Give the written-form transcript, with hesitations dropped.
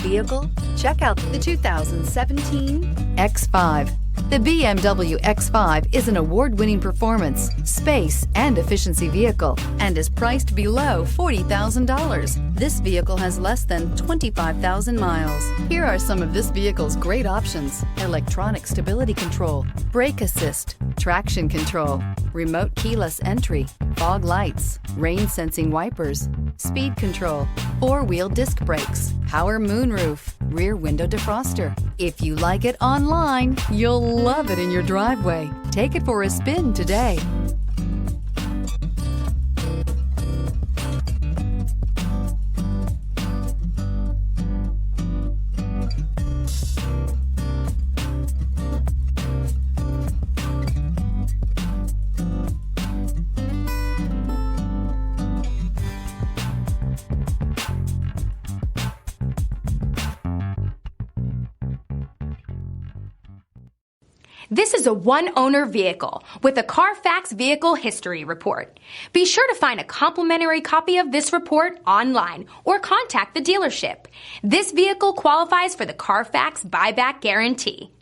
vehicle? Check out the 2017 X5. The BMW X5 is an award-winning performance, space, and efficiency vehicle and is priced below $40,000. This vehicle has less than 25,000 miles. Here are some of this vehicle's great options: electronic stability control, brake assist, traction control, remote keyless entry, fog lights, rain sensing wipers, speed control, four-wheel disc brakes, power moonroof, rear window defroster. If you like it online, you'll love it in your driveway. Take it for a spin today. This is a one-owner vehicle with a Carfax Vehicle History Report. Be sure to find a complimentary copy of this report online or contact the dealership. This vehicle qualifies for the Carfax Buyback Guarantee.